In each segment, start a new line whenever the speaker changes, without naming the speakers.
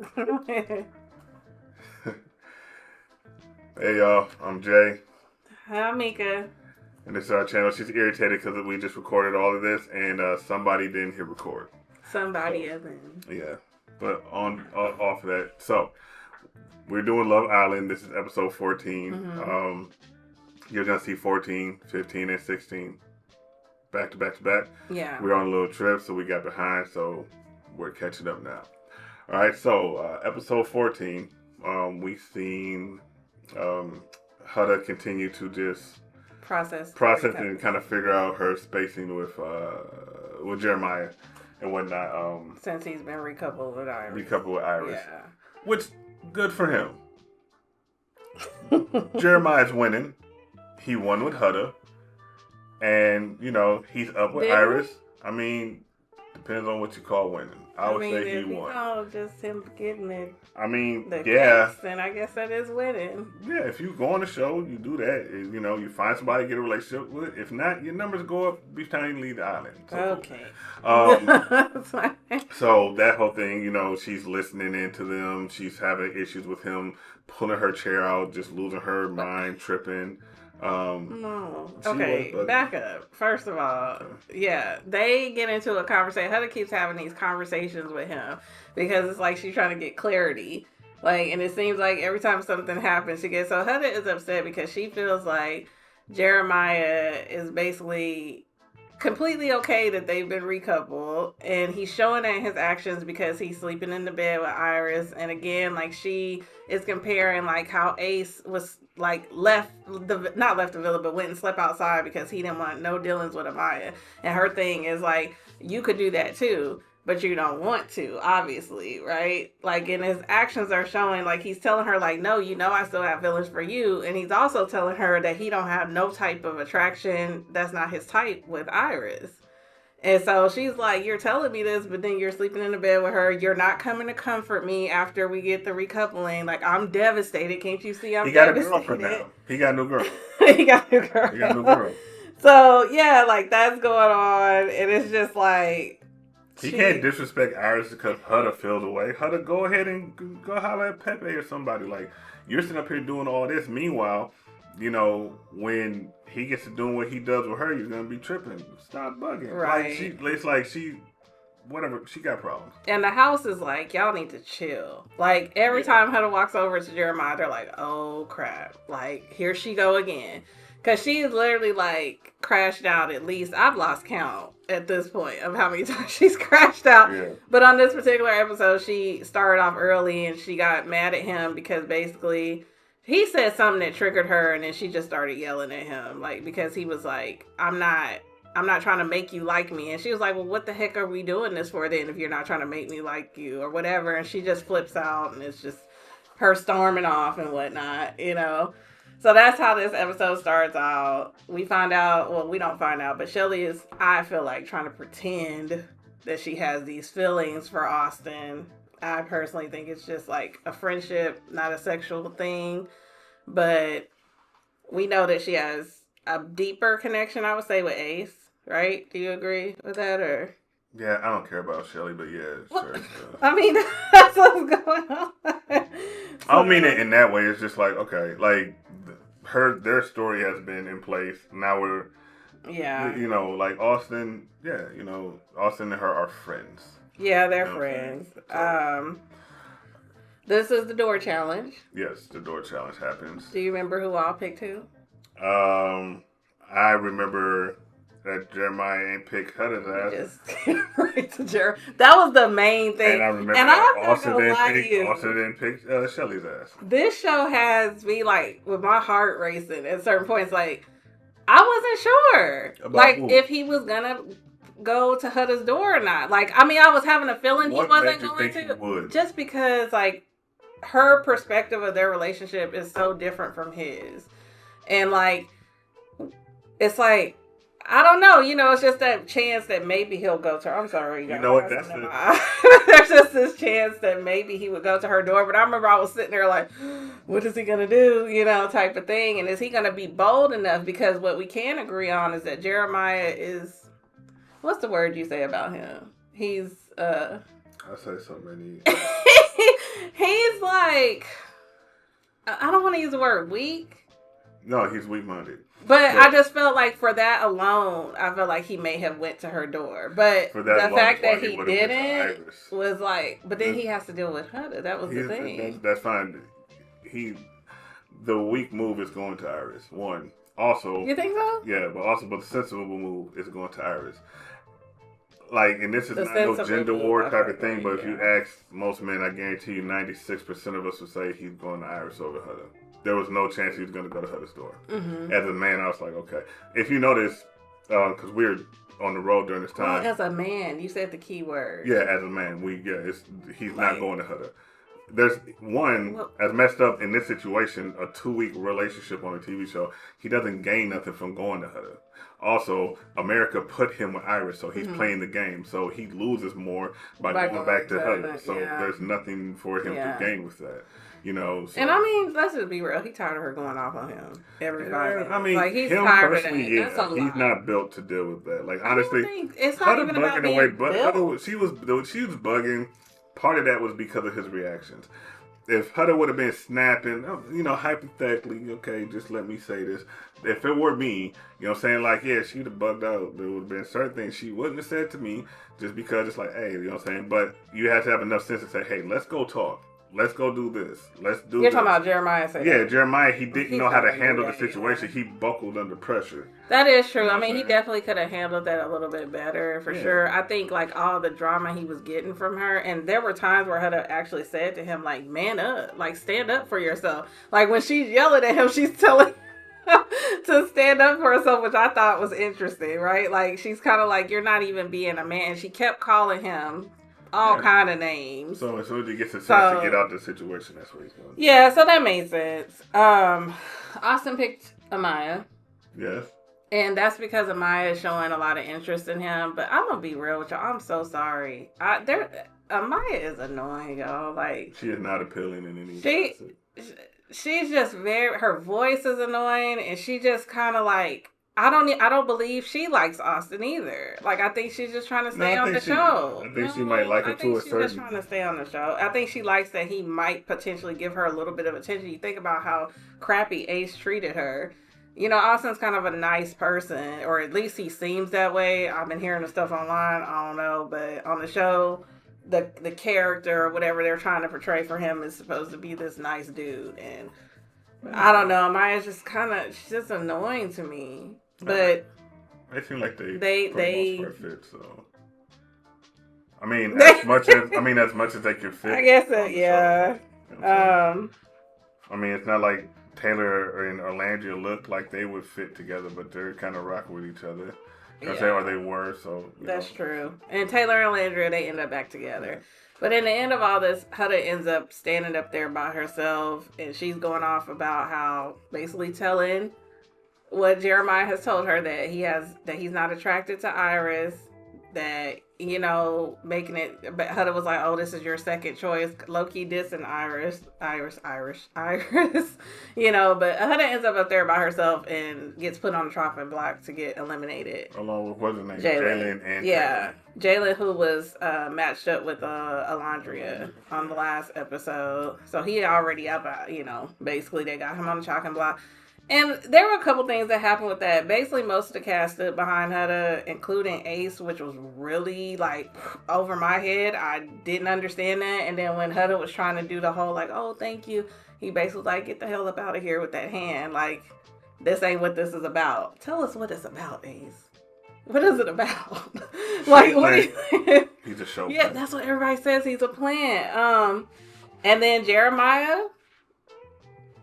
Hey y'all, I'm Jay.
Hi, Meka.
And this is our channel. She's irritated because we just recorded all of this and somebody didn't hit record.
Somebody isn't.
Yeah. But off of that. So, we're doing Love Island. This is episode 14.
Mm-hmm.
You're going to see 14, 15, and 16. Back to back to back.
Yeah.
We're on a little trip, so we got behind, so we're catching up now. Alright, so episode 14, we've seen Hutta continue to just process and kind of figure out her spacing with Jeremiah and whatnot.
Since he's been recoupled with Iris.
Yeah. Which, good for him. Jeremiah's winning. He won with Hutta. And, he's up with Iris. I mean, depends on what you call winning. I would say he won.
Oh, just him getting it.
I mean,
yeah. Then I guess that is winning.
Yeah, if you go on the show, you do that. You find somebody to get a relationship with. If not, your numbers go up each time you leave the island. So,
okay.
So that whole thing, she's listening into them. She's having issues with him pulling her chair out, just losing her mind, tripping.
No. Okay, back up. First of all, yeah, they get into a conversation. Hutta keeps having these conversations with him because it's like she's trying to get clarity. And it seems like every time something happens, she gets... So Hutta is upset because she feels like Jeremiah is basically completely okay that they've been recoupled, and he's showing that in his actions because he's sleeping in the bed with Iris. And again, she is comparing how Ace was not left the villa, but went and slept outside because he didn't want no dealings with Amaya. And her thing is you could do that too, but you don't want to, obviously, right? And his actions are showing, he's telling her, no, I still have feelings for you. And he's also telling her that he don't have no type of attraction, that's not his type, with Iris. And so she's like, you're telling me this, but then you're sleeping in the bed with her. You're not coming to comfort me after we get the recoupling. I'm devastated. Can't you see I'm devastated?
He got a girlfriend now. He got a new girl.
He got a new girl. So, yeah, that's going on. And it's just
he can't disrespect Iris because Hutta feels away. Hutta, go ahead and go holler at Pepe or somebody. You're sitting up here doing all this. Meanwhile, when he gets to doing what he does with her, you're going to be tripping. Stop bugging.
Right.
Whatever, she got problems.
And the house is y'all need to chill. Every time Hutta walks over to Jeremiah, they're like, oh crap. Here she go again. Because she's literally crashed out at least. I've lost count at this point of how many times she's crashed out.
Yeah.
But on this particular episode, she started off early and she got mad at him because basically he said something that triggered her, and then she just started yelling at him. Because he was I'm not trying to make you like me. And she was like, well, what the heck are we doing this for then if you're not trying to make me like you or whatever? And she just flips out, and it's just her storming off and whatnot, So that's how this episode starts out. We find out, well, we don't find out, but Shelly is, I feel trying to pretend that she has these feelings for Austin. I personally think it's just a friendship, not a sexual thing. But we know that she has a deeper connection, I would say, with Ace, right? Do you agree with that, or?
Yeah, I don't care about Shelly, but yeah, sure.
I mean, that's what's going on.
I don't mean it in that way. It's just okay, their story has been in place. Now we're, Austin. Yeah, Austin and her are friends.
Yeah, they're friends. So, this is the door challenge.
Yes, the door challenge happens.
Do you remember who all picked who?
I remember that Jeremiah ain't picked Hutta's ass.
Just right to Jeremiah. That was the main thing.
And I remember Austin didn't pick Shelly's ass.
This show has me with my heart racing at certain points. I wasn't sure if he was gonna go to Hutta's door or not. I was having a feeling he wasn't going to. Just because her perspective of their relationship is so different from his. And it's I don't know, it's just that chance that maybe he'll go to her. I'm sorry.
You know what? That's
There's just this chance that maybe he would go to her door. But I remember I was sitting there what is he going to do? Type of thing. And is he going to be bold enough? Because what we can agree on is that Jeremiah is, what's the word you say about him? He's,
I say so many.
he's like, I don't want to use the word weak.
No, he's weak-minded.
But I just felt like for that alone, I felt like he may have went to her door. But the fact that he didn't was like, but then he has to deal with Huda. That was the thing.
That's fine. The weak move is going to Iris. One. Also,
you think so?
Yeah, but the sensible move is going to Iris. Like, and this is not no gender war type of thing, but if you ask most men, I guarantee you 96% of us would say he's going to Iris over Huda. There was no chance he was going to go to Huda's door. Mm-hmm. As a man, I was like, okay. If you notice, because we're on the road during this time.
Well, as a man, you said the key word.
Yeah, as a man, he's not going to Huda. There's as messed up in this situation, a 2-week relationship on a TV show. He doesn't gain nothing from going to Huda. Also, America put him with Iris, so he's playing the game. So he loses more by going back to Huda. So there's nothing for him to gain with that. You know, so.
And I mean, let's just be real. He's tired of her going off on him every 5 minutes.
I mean, like, he's tired of that. He's not built to deal with that. Like, honestly,
it's not even about being built.
She was bugging. Part of that was because of his reactions. If Huda would have been snapping, you know, hypothetically, okay, just let me say this. If it were me, you know what I'm saying, like, yeah, she'd have bugged out. There would have been certain things she wouldn't have said to me just because it's like, hey, you know what I'm saying? But you have to have enough sense to say, hey, let's go talk. Let's go do this. Let's do
You're talking about Jeremiah saying that.
Jeremiah, he didn't know how to handle the situation. Yeah. He buckled under pressure.
That is true. I mean, he definitely could have handled that a little bit better, for sure. I think, like, all the drama he was getting from her, and there were times where Huda actually said to him, like, man up. Like, stand up for yourself. Like, when she's yelling at him, she's telling to stand up for herself, which I thought was interesting, right? Like, she's kind of like, you're not even being a man. And she kept calling him all kind of names.
So as soon as he gets a chance to get out of the situation, that's what he's going to do.
Yeah, so that made sense. Austin picked Amaya.
Yes.
And that's because Amaya is showing a lot of interest in him. But I'm going to be real with y'all. I'm so sorry. Amaya is annoying, y'all. Like,
she is not appealing in any way.
She's just her voice is annoying. And she just kind of like, I don't believe she likes Austin either. Like, I think she's just trying to stay on the show.
I think she might like it to a certain... I think she's
just trying to stay on the show. I think she likes that he might potentially give her a little bit of attention. You think about how crappy Ace treated her. You know, Austin's kind of a nice person, or at least he seems that way. I've been hearing the stuff online. I don't know, but on the show, the character or whatever they're trying to portray for him is supposed to be this nice dude. And I don't know. Maya's just she's just annoying to me. But
they seem like they for the most part fit. So I mean, as much as they can fit.
I guess that, yeah.
You know I mean, it's not like Taylor and Orlandria look like they would fit together, but they're kind of rocking with each other. Or they were. So
that's true. And Taylor and Orlandria, they end up back together. But in the end of all this, Huda ends up standing up there by herself, and she's going off about how basically telling what Jeremiah has told her that he's not attracted to Iris, that, you know, making it, but Huda was like, oh, this is your second choice, low-key dissing Iris, you know, but Huda ends up there by herself and gets put on the chopping block to get eliminated.
Along with, what's his name? Jalen and
Jalen, who was matched up with Alondria on the last episode, so he already up, you know, basically they got him on the chopping block. And there were a couple things that happened with that. Basically, most of the cast stood behind Huda, including Ace, which was really, like, over my head. I didn't understand that. And then when Huda was trying to do the whole, like, oh, thank you, he basically was like, get the hell up out of here with that hand. Like, this ain't what this is about. Tell us what it's about, Ace. What is it about? Like, what is it?
He's a show.
Yeah, that's what everybody says. He's a plant. And then Jeremiah...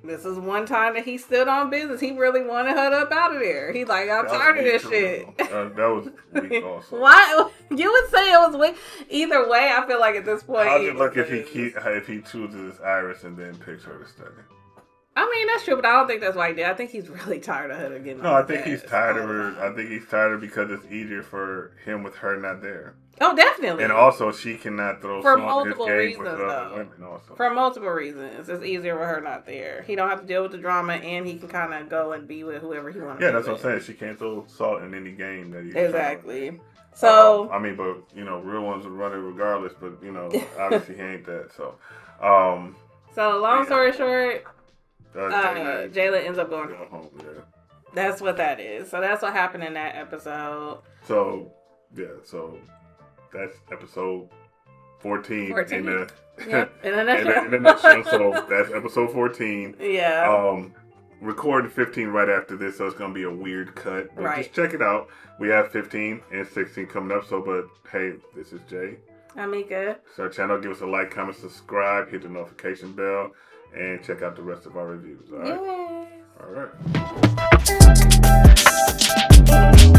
This is one time that he stood on business. He really wanted her up out of there. He like, I'm tired of this shit.
That was weak also.
Why? You would say it was weak. Either way, I feel like at this point...
How'd you look if he chooses Iris and then picks her to study?
I mean, that's true, but I don't think that's why he did. I think he's really tired of her again.
No, I think he's tired of her. I think he's tired of her because it's easier for him with her not there.
Oh, definitely.
And also, she cannot throw
for
some
multiple
of his game
reasons,
with other women also.
For multiple reasons. It's easier with her not there. He don't have to deal with the drama, and he can kind of go and be with whoever he wants to be
Yeah, that's what I'm saying. She can't throw salt in any game that he
Exactly. So
I mean, but real ones would run it regardless. But obviously he ain't that. So,
so long story short, Jayla ends up going home.
Yeah.
That's what that is. So that's what happened in that episode.
So that's episode 14. In a nutshell. So that's episode 14.
Yeah.
Recording 15 right after this, so it's going to be a weird cut. But just check it out. We have 15 and 16 coming up. So, but hey, this is Jay.
I'm Meka.
So our channel, give us a like, comment, subscribe, hit the notification bell, and check out the rest of our reviews. All right?
Yes.
All right.